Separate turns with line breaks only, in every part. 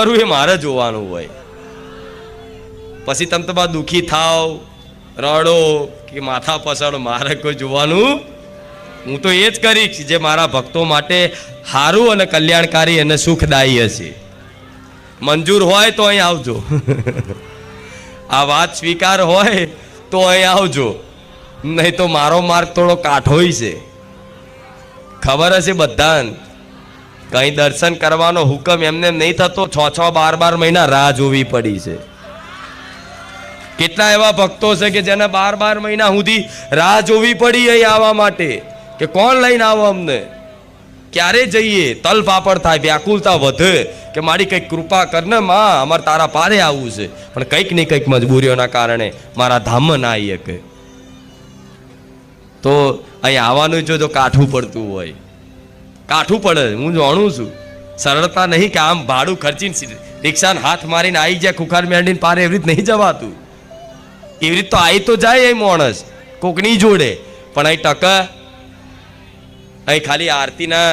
કરું એ મારે જોવાનું હોય. પછી તમે તમારા દુઃખી થાવ, રડો કે માથા પસાડો, મારે કોઈ જોવાનું. હું તો એ જ કરીશ જે મારા ભક્તો માટે સારું અને કલ્યાણકારી અને સુખદાયી હશે. મંજૂર હોય તો અહીં આવજો. આ વાત સ્વીકાર હોય તો અહીં આવજો, નહીં તો મારો માર્ગ થોડો કાઠોય છે. ખબર હશે બધાને, કંઈ દર્શન કરવાનો હુકમ એમને નહીં થતો. 6-12 મહિના રાહ જોવી પડી છે. કેટલા એવા ભક્તો છે કે જેને 12 મહિના સુધી રાહ જોવી પડી અહીં આવવા માટે કે કોણ લઈને આવો અમને, ક્યારે જઈએ. તલ પાપડ થાય, વ્યાકુલતા વધે કે મારી કંઈક કૃપા કરને માં, અમારે તારા પારે આવવું છે, પણ કંઈક ને કંઈક મજબૂરીઓના કારણે મારા ધામમાં ના આવી શકે. તો અહીં આવવાનું જો કાઠું પડતું હોય, કાઠું પડે. હું જાણું છું, સરળતા નહીં કે આમ ભાડું ખર્ચીને રિક્ષાને હાથ મારીને આવી જાય ખુખાર મેળવીને પારે, એવી રીતે નહીં જવાતું. એવી રીતે તો આવી તો જાય એ માણસ કોકની જોડે, પણ અહીં ટકા અહીં ખાલી આરતીના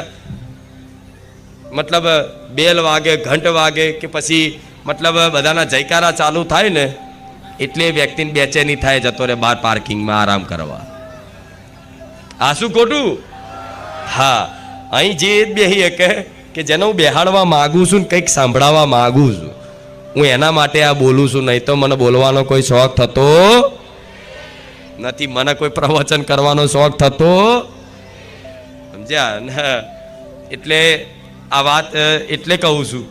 મતલબ બેલ વાગે, ઘંટ વાગે કે પછી મતલબ બધાના જયકારા ચાલુ થાય ને એટલે વ્યક્તિને બેચેની થાય, જતો રહે બહાર પાર્કિંગમાં આરામ કરવા. આ શું ખોટું? હા, અહીં જે બેહી કે જેને હું બેહાડવા માગું છું ને કંઈક સાંભળાવવા માગું છું, હું એના માટે આ બોલું છું. નહીં તો મને બોલવાનો કોઈ શોખ થતો નથી, મને કોઈ પ્રવચન કરવાનો શોખ થતો, સમજ્યા ને? એટલે આ વાત એટલે કહું છું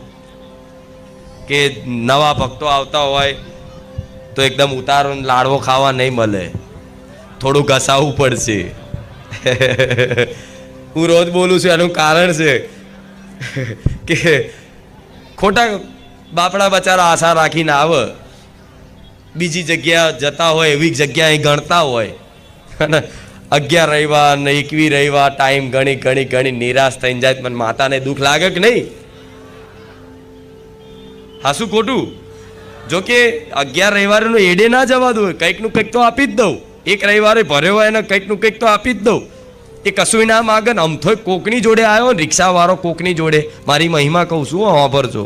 કે નવા ભક્તો આવતા હોય તો એકદમ ઉતારો લાડવો ખાવા નહીં મળે, થોડું ઘસાવવું પડશે. હું રોજ બોલું છું, એનું કારણ છે કે ખોટા બાપડા બચારા આશા રાખીને આવે, બીજી જગ્યા જતા હોય, એવી જગ્યા અહીં ગણતા હોય, અને 11 રવિવાર ને 21 રવિવાર ટાઈમ ગણી ગણી ગણી નિરાશ થઈને જાય. મને માતાને દુઃખ લાગે કે નહીં? હા, શું ખોટું? જો કે 11 રવિવારનો એડે ના જવા દઉં, કંઈકનું કંઈક તો આપી જ દઉં. એક રવિવારે ભર્યો હોય એને કંઈકનું કંઈક તો આપી જ દઉં. એ કશું ના માગે ને અમથોય કોકની જોડે આવ્યો ને, રિક્ષાવાળો કોકની જોડે, મારી મહિમા કહું છું, વાપરજો.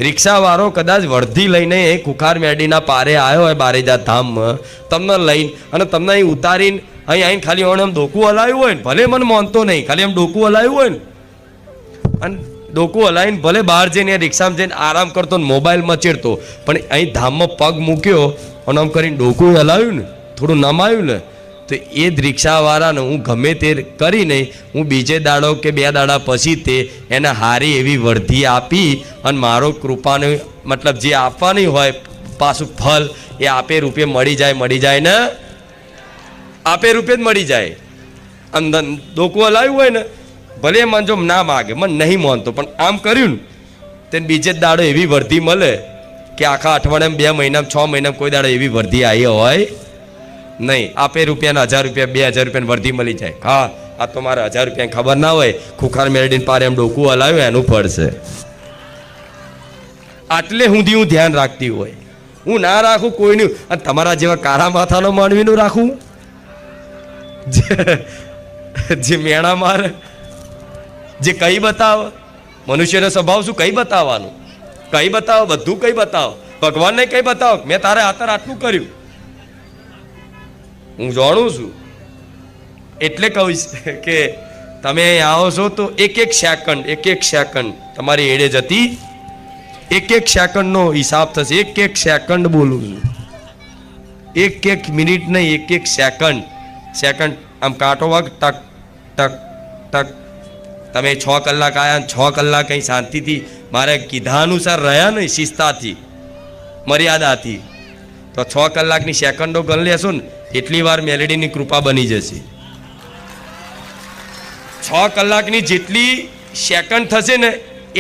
રિક્ષાવાળો કદાચ વર્ધી લઈને એ ખુખાર મેડીના પારે આવ્યો હોય બારેજા ધામમાં, તમને લઈને અને તમને અહીં ઉતારીને અહીં આવીને ખાલી આમ ડોકું હલાવ્યું હોય ને, ભલે મને માનતો નહીં, ખાલી આમ ડોકું હલાવ્યું હોય ને અને ડોકું હલાવીને ભલે બહાર જઈને રિક્ષામાં જઈને આરામ કરતો ને મોબાઈલમાં ચેડતો, પણ અહીં ધામમાં પગ મૂક્યો અને આમ કરીને ડોકું હલાવ્યું ને, થોડું નમાયું ને, તો એ જ રિક્ષાવાળાને હું ગમે તે કરીને હું બીજે દાડો કે 2 દાડા પછી તે એને હારી એવી વર્ધી આપી અને મારો કૃપાને મતલબ જે આપવાની હોય પાછું ફલ એ આપે રૂપે મળી જાય ને, આપે રૂપે જ મળી જાય. અંદર ડોકું હલાવ્યું હોય ને, ભલે મને જો ના માગે, મને નહીં માનતો, પણ આમ કર્યું ને તેને બીજે જ દાડો એવી વર્ધી મળે કે આખા અઠવાડિયામાં 2 મહિનામાં 6 મહિનામાં કોઈ દાડો એવી વર્ધી આવી હોય નહીં. આપે રૂપિયાના 1000 રૂપિયા 2000 રૂપિયાની વર્ધી મળી જાય. હા, આ તો મારે 1000 રૂપિયાની ખબર ના હોય, ખુખાર મેળવીને પારે એમ ડોકું હલાવ્યું એનું ફળ છે. આટલે સુધી હું ધ્યાન રાખતી હોય, હું ના રાખું કોઈનું. અને તમારા જેવા કારા માથાનો માનવીનું રાખું, જે મેણા મારે, જે કઈ બતાવે. મનુષ્યનો સ્વભાવ શું? કઈ બતાવવાનું, કઈ બતાવો, બધું કઈ બતાવો. ભગવાનને કઈ બતાવો, મેં તારે આતર આટલું કર્યું, હું જાણું છું. એટલે કહીશ કે તમે અહીં આવો છો તો એક સેકન્ડ તમારી એડે જતી, એક સેકન્ડનો હિસાબ થશે. એક સેકન્ડ બોલું છું, એક મિનિટ નહીં, એક સેકન્ડ આમ કાંટો વાગ, ટક ટક ટક. તમે 6 કલાક આવ્યા ને 6 કલાક અહીં શાંતિથી મારે કીધા અનુસાર રહ્યા ને, શિસ્તાથી, મર્યાદાથી, તો 6 કલાકની સેકન્ડો ગણ લેશો ને એટલી વાર મેલેડીની કૃપા બની જશે. 6 કલાકની જેટલી સેકન્ડ થશે ને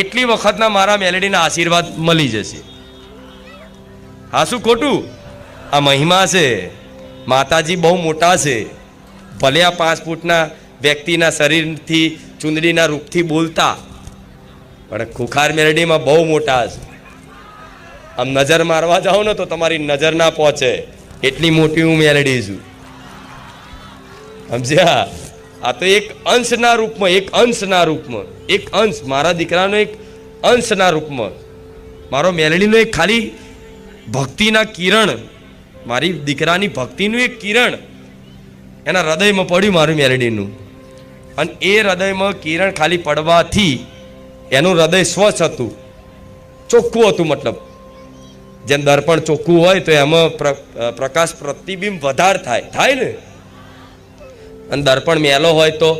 એટલી વખતના મારા મેલેડીના આશીર્વાદ મળી જશે. હા, શું ખોટું? આ મહિમા છે. માતાજી બહુ મોટા છે. ભલે આ 5 ફૂટના વ્યક્તિના શરીરથી ચુંદડીના રૂપથી બોલતા, પણ ખુખાર મેલડીમાં બહુ મોટા છે. આમ નજર મારવા જાઓ ને તો તમારી નજર ના પહોંચે એટલી મોટી હું મેલડી છું, સમજ્યા? આ તો એક અંશના રૂપમાં, એક અંશ મારા દીકરાનો એક અંશના રૂપમાં મારો મેલડીનો એક ખાલી ભક્તિના કિરણ, મારી દીકરાની ભક્તિનું એક કિરણ એના હૃદયમાં પડ્યું મારું મેલડીનું. અને એ હૃદયમાં કિરણ ખાલી પડવાથી એનું હૃદય સ્વચ્છ હતું, ચોખ્ખું હતું. મતલબ જેમ દર્પણ ચોખ્ખું હોય તો એમાં પ્રકાશ પ્રતિબિંબ વધારે થાય ને. અને દર્પણ મેલો હોય તો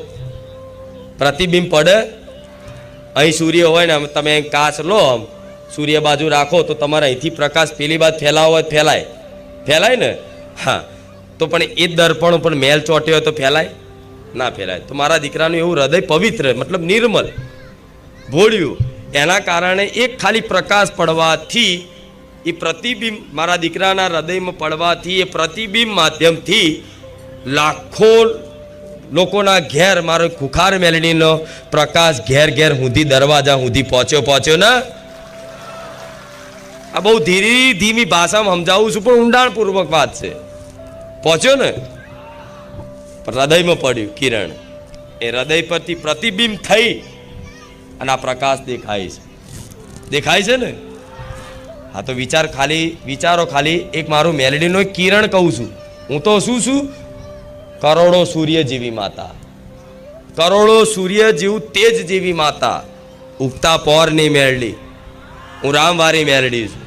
પ્રતિબિંબ પડે. અહીં સૂર્ય હોય ને, તમે કાચ લો, આમ સૂર્ય બાજુ રાખો તો તમારે અહીંથી પ્રકાશ પેલી બાજુ ફેલાવો હોય ફેલાય ને. હા, તો પણ એ દર્પણ પણ મેલ ચોટ્યો હોય તો ફેલાય ના ફેલાય. તો મારા દીકરાનું એવું હૃદય પવિત્ર, મતલબ નિર્મલ, ભોળ્યું. એના કારણે એક ખાલી પ્રકાશ પડવાથી, એ પ્રતિબિંબ મારા દીકરાના હૃદયમાં પડવાથી, એ પ્રતિબિંબ માધ્યમથી લાખો લોકોના ઘેર મારો ખુખાર મેલડીનો પ્રકાશ ઘેર ઘેર સુધી, દરવાજા સુધી પહોંચ્યો ને. આ બહુ ધીમી ભાષામાં સમજાવું છું, પણ ઊંડાણપૂર્વક વાત છે. પહોંચ્યો ને, હૃદયમાં પડ્યું કિરણ, એ હૃદય પરથી પ્રતિબિંબ થઈ અને આ પ્રકાશ દેખાય છે ને. હા, તો વિચારો ખાલી એક મારું મેલડીનો એક કિરણ કહું છું. હું તો શું છું? કરોડો સૂર્ય જેવી માતા, કરોડો સૂર્ય જેવું તેજ જેવી માતા, ઉગતા પોરની મેલડી. હું રામવારી મેલડી છું,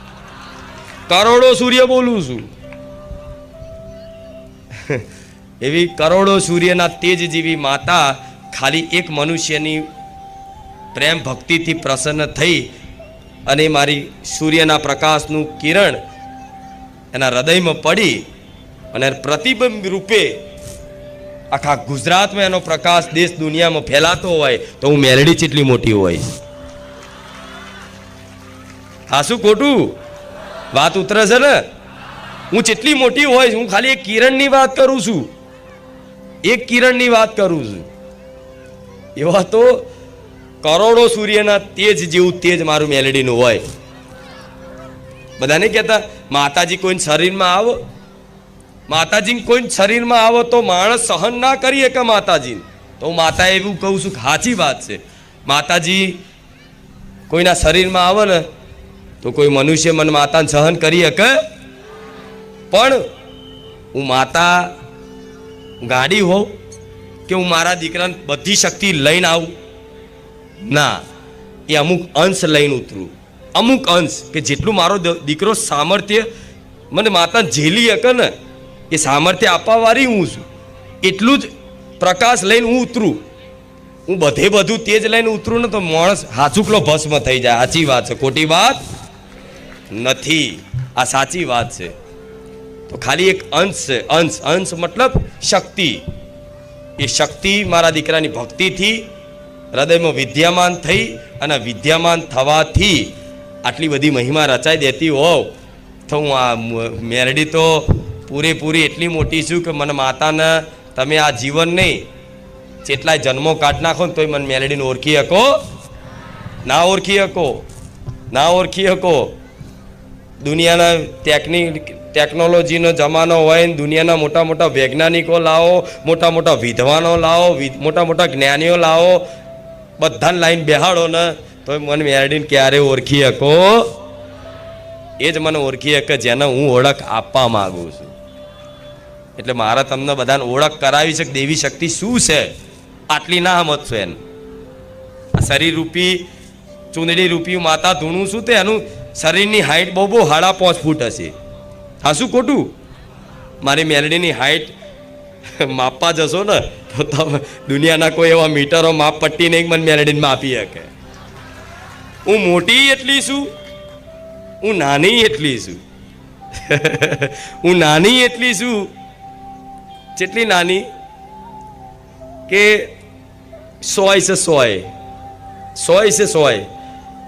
કરોડો સૂર્ય બોલું છું. એવી કરોડો સૂર્યના તેજ જેવી માતા ખાલી એક મનુષ્યની પ્રેમ ભક્તિથી પ્રસન્ન થઈ અને મારી સૂર્યના પ્રકાશનું કિરણ એના હૃદયમાં પડી અને પ્રતિબિંબ રૂપે આખા ગુજરાતમાં એનો પ્રકાશ દેશ દુનિયામાં ફેલાતો હોય તો હું મેલડી કેટલી મોટી હોય. હા, શું ખોટું? વાત ઉતરે છે ને? હું જેટલી મોટી હોય, હું ખાલી એક કિરણની વાત કરું છું, એક કિરણની વાત કરું છું. એવા તો કરોડો સૂર્યના તેજ જેવું તેજ મારું મેલડીનું હોય. બધાને કહેતા માતાજી કોઈ શરીરમાં આવો, માતાજી કોઈ શરીરમાં આવો તો માણસ સહન ના કરી શકે માતાજી. તો હું માતા એવું કહું છું કે સાચી વાત છે. માતાજી કોઈના શરીરમાં આવે ને તો કોઈ મનુષ્ય મને માતાને સહન કરી શકે? પણ હું માતા ગાડી હોઉં કે હું મારા દીકરાને બધી શક્તિ લઈને આવું? ના, એ અમુક અંશ લઈને ઉતરું, અમુક અંશ કે જેટલું મારો દીકરો સામર્થ્ય મને માતા ઝેલી શકે ને, એ સામર્થ્ય આપવાવાળી હું છું. એટલું જ પ્રકાશ લઈને હું ઉતરું. હું બધું તેજ લઈને ઉતરું ને તો માણસ હાચુકલો ભસ્મ થઈ જાય. સાચી વાત છે, ખોટી વાત નથી, આ સાચી વાત છે. તો ખાલી એક અંશ છે, અંશ મતલબ શક્તિ. એ શક્તિ મારા દીકરાની ભક્તિથી હૃદયમાં વિદ્યમાન થઈ અને વિદ્યમાન થવાથી આટલી બધી મહિમા રચાઈ દેતી હોવ તો હું આ મેરડી તો પૂરેપૂરી એટલી મોટી છું કે મને માતાને તમે આ જીવન નહીં જેટલાય જન્મો કાઢ નાખો ને તોય મને મેલડીને ઓળખી શકો? ના ઓળખી શકો. દુનિયાના ટેકનોલોજીનો જમાનો હોય ને દુનિયાના મોટા મોટા વૈજ્ઞાનિકો લાવો, મોટા મોટા વિદ્વાનો લાવો, મોટા મોટા જ્ઞાનીઓ લાવો, બધાને લાઈન બેહાડો ને તો મને મેલડીને ક્યારે ઓળખી શકો? એ જ મને ઓળખી શકે જેને હું ઓળખ આપવા માગું છું. એટલે મારે તમને બધાને ઓળખ કરાવી છે કે દેવી શક્તિ શું છે. આટલી ના સમજશો એને. આ શરીર રૂપી ચૂંદડી રૂપી માતા ધૂણું છું તે એનું શરીરની હાઈટ બહુ 5.5 ફૂટ હશે. હા, શું ખોટું? મારી મેલડીની હાઈટ માપવા જશો ને તો તમે દુનિયાના કોઈ એવા મીટરો માપ પટ્ટી નહીં મને મેલડીને માપી શકે. હું મોટી એટલી છું, હું નાની એટલી છું. હું નાની એટલી છું, જેટલી નાની કે 100 છે 100.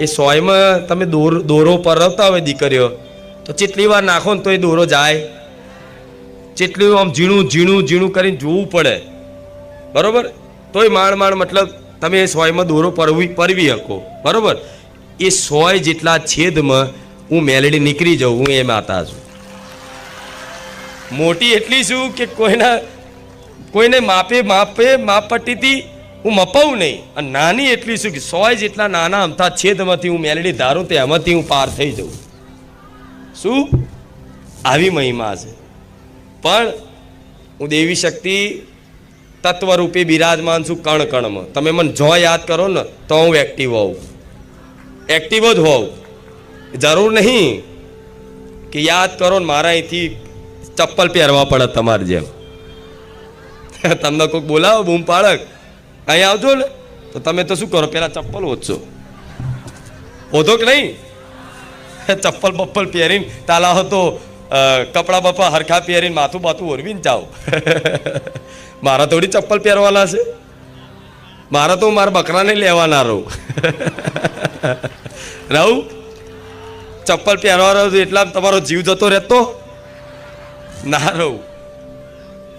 એ 100માં તમે દોરો પરવતા હોય દીકરીઓ તો જેટલી વાર નાખો ને તો એ દોરો જાય. જેટલું આમ ઝીણું કરીને જોવું પડે, બરાબર? તોય માંડ મતલબ તમે એ 100માં દોરો પરવી શકો, બરાબર? એ 100 જેટલા છેદમાં હું મેલડી નીકળી જાઉં. હું એ માતા છું. મોટી એટલી છું કે કોઈને માપે માપપટ્ટીથી હું મપાવું નહીં. અને નાની એટલી છું કે 100 જેટલા નાના અમથા છેદમાંથી હું મેલડી ધારું તો એમાંથી હું પાર થઈ જાઉં. શું આવી મહિમા છે. પણ હું દેવી શક્તિ તત્વરૂપે બિરાજમાન છું કણ કણમાં. તમે મને જો યાદ કરો ને તો હું એક્ટિવ હોઉં, એક્ટિવ જ હોઉં. જરૂર નહીં કે યાદ કરો ને મારા અહીંથી ચપ્પલ પહેરવા પડે તમારે જેમ. તમને કોઈક બોલાવો બૂમ પાડક અહીં આવજો ને તો તમે તો શું કરો, પેલા ચપ્પલ ઓછો ઓધો કે નહીં, ચપ્પલ બપ્પલ પહેરીને તાલા હતો કપડા બપ્પા હરખા પહેરીને માથું બાથું ઓરવીને જાઓ. મારા થોડી ચપ્પલ પહેરવાના છે, મારા તો મારા બકરાને લેવાના રહું. રહું ચપ્પલ પહેરવા રહું એટલા તમારો જીવ જતો રહેતો ના રહું.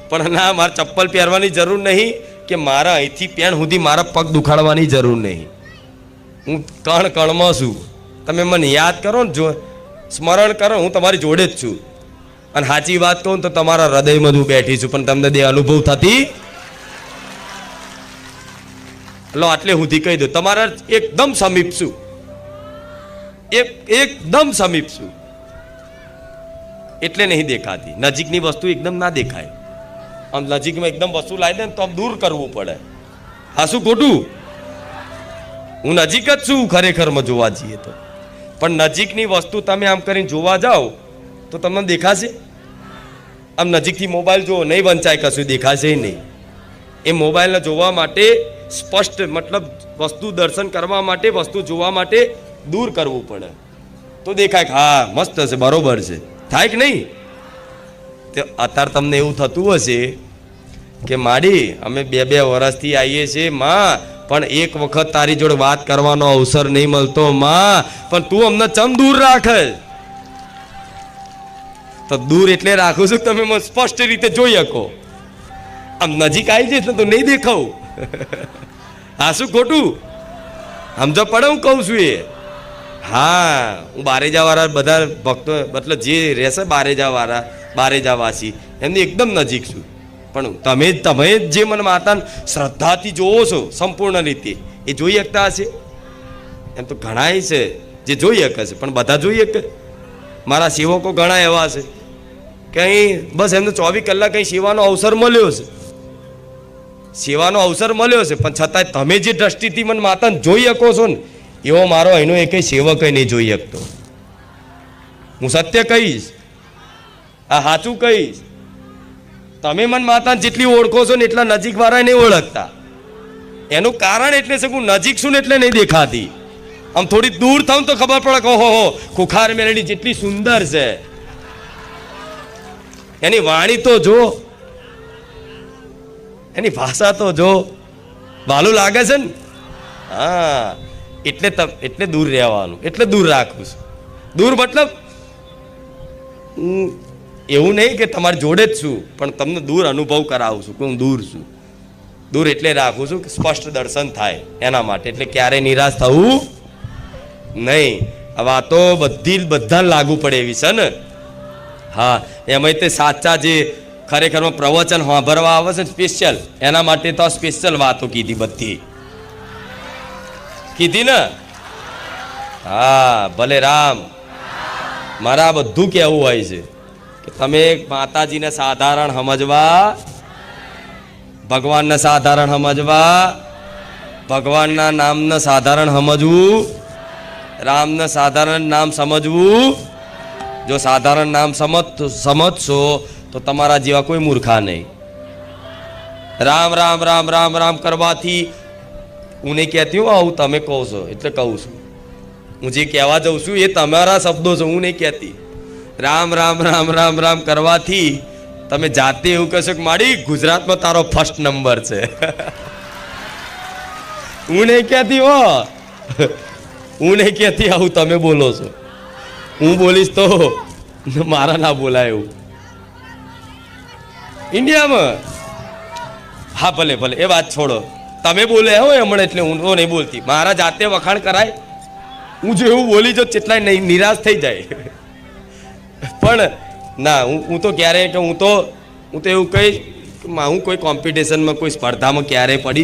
પણ ના, મારે ચપ્પલ પહેરવાની જરૂર નહીં કે મારા અહીંથી પેણ સુધી મારા પગ દુખાડવાની જરૂર નહીં. હું કણ કણમાં છું. તમે મને યાદ કરો ને, જો સ્મરણ કરો, હું તમારી જોડે જ છું. અને સાચી વાત કહું તો તમારા હૃદયમાં હું બેઠી છું, પણ તમને દે અનુભવ થતી લો. આટલે સુધી કહી દો, તમારા એકદમ સમીપ છું, એકદમ સમીપ છું. એટલે નહીં દેખાતી. નજીકની વસ્તુ એકદમ ના દેખાય. આમ નજીકમાં એકદમ વસ્તુ લાવી દે ને તો આમ દૂર કરવું પડે. હા શું ખોટું? હું નજીક જ છું ખરેખરમાં જોવા જઈએ તો. પણ નજીકની વસ્તુ તમે આમ કરીને જોવા જાઓ તો તમને દેખાશે. આમ નજીકથી મોબાઈલ જુઓ, નહીં વંચાય, કશું દેખાશે નહીં. એ મોબાઈલને જોવા માટે સ્પષ્ટ, મતલબ વસ્તુ દર્શન કરવા માટે, વસ્તુ જોવા માટે દૂર કરવું પડે તો દેખાય કે હા મસ્ત છે, બરોબર છે. થાય કે નહીં? તો અત્યારે તમને એવું થતું હશે કે માડી અમે 2 વર્ષથી આવીએ છીએ માં, પણ એક વખત તારી જોડે વાત કરવાનો અવસર નહીં મળતો માં, પણ તું અમને ચમ દૂર રાખે. તો દૂર એટલે રાખું છું તમે મને સ્પષ્ટ રીતે જોઈ શકો. આમ નજીક આવી જઈશ તો નહીં દેખાવું. હા શું ખોટું? સમજો પડે હું કહું છું એ? હા, હું બારેજાવાળા બધા ભક્તો, મતલબ જે રહેશે બારેજાવાળા, બારેજાવાસી, એમની એકદમ નજીક છું. પણ તમે જે મને માતાને શ્રદ્ધાથી જોવો છો સંપૂર્ણ રીતે, એ જોઈ શકતા હશે? એમ તો ઘણા છે જે જોઈ શકે છે, પણ બધા જોઈ શકે? મારા સેવકો ઘણા એવા છે કે અહીં બસ એમને 24 કલાક અહીં સેવાનો અવસર મળ્યો છે, સેવાનો અવસર મળ્યો છે, પણ છતાંય તમે જે દ્રષ્ટિથી મને માતાને જોઈ શકો છો ને, એવો મારો અહીંનો એકેય સેવક નહીં જોઈ શકતો. હું સત્ય કહીશ, આ સાચું કહીશ. તમે મને માતાને જેટલી ઓળખો છો ને એટલા નજીક વાળા નહીં ઓળખતા. એનું કારણ એટલે છે કે હું નજીક છું ને એટલે નહીં દેખાતી. આમ થોડી દૂર થાઉં તો ખબર પડે કે ઓહો ખુખાર મેલડી જેટલી સુંદર છે. એની વાણી તો જો, એની ભાષા તો જો, વાલું લાગે છે ને. હા, એટલે દૂર રહેવાનું, એટલે દૂર રાખું છું. દૂર મતલબ એવું નહીં કે તમારી જોડે જ છું, પણ તમને દૂર અનુભવ કરાવું છું કે હું દૂર છું. દૂર એટલે રાખું છું કે સ્પષ્ટ દર્શન થાય એના માટે. એટલે ક્યારેય નિરાશ થવું નહીં. આ વાતો બધા લાગુ પડે એવી છે ને. હા, એમાં તે સાચા જે ખરેખરમાં પ્રવચન સાંભળવા આવે છે સ્પેશિયલ, એના માટે તો સ્પેશિયલ વાતો કીધી, બધી કીધી ને. હા, ભલે રામ. મારા બધું કહેવું હોય છે કે તમે માતાજીને સાધારણ સમજવા, ભગવાનને સાધારણ સમજવા, ભગવાનના નામને સાધારણ સમજવું, રામને સાધારણ નામ સમજવું. જો સાધારણ નામ સમજશો તો તમારા જેવા કોઈ મૂર્ખા નહીં. રામ રામ રામ રામ રામ કરવાથી હું નહીં કહેતી હું, આવું તમે કહો છો એટલે કહું છું. હું જે કહેવા જાઉં છું એ તમારા શબ્દો છો, હું નહીં કહેતી. રામ રામ રામ રામ રામ કરવાથી તમે જાતે એવું કહેશો કે માડી ગુજરાતમાં તારો ફર્સ્ટ નંબર છે. હું નહીં કહેતી હો, હું નહીં કહેતી આવું તમે બોલો છો. હું બોલીશ તો મારા ના બોલાય એવું ઇન્ડિયામાં. હા ભલે ભલે, એ વાત છોડો. તમે બોલે હોય હમણાં એટલે હું નહીં બોલતી. મારા જાતે વખાણ કરાય. હું જો એવું બોલી જો કેટલાય નહીં નિરાશ થઈ જાય. પણ ના, હું તો ક્યારેય કે હું તો એવું કહીશ કે હું કોઈ કોમ્પિટિશનમાં કોઈ સ્પર્ધામાં ક્યારેય પડી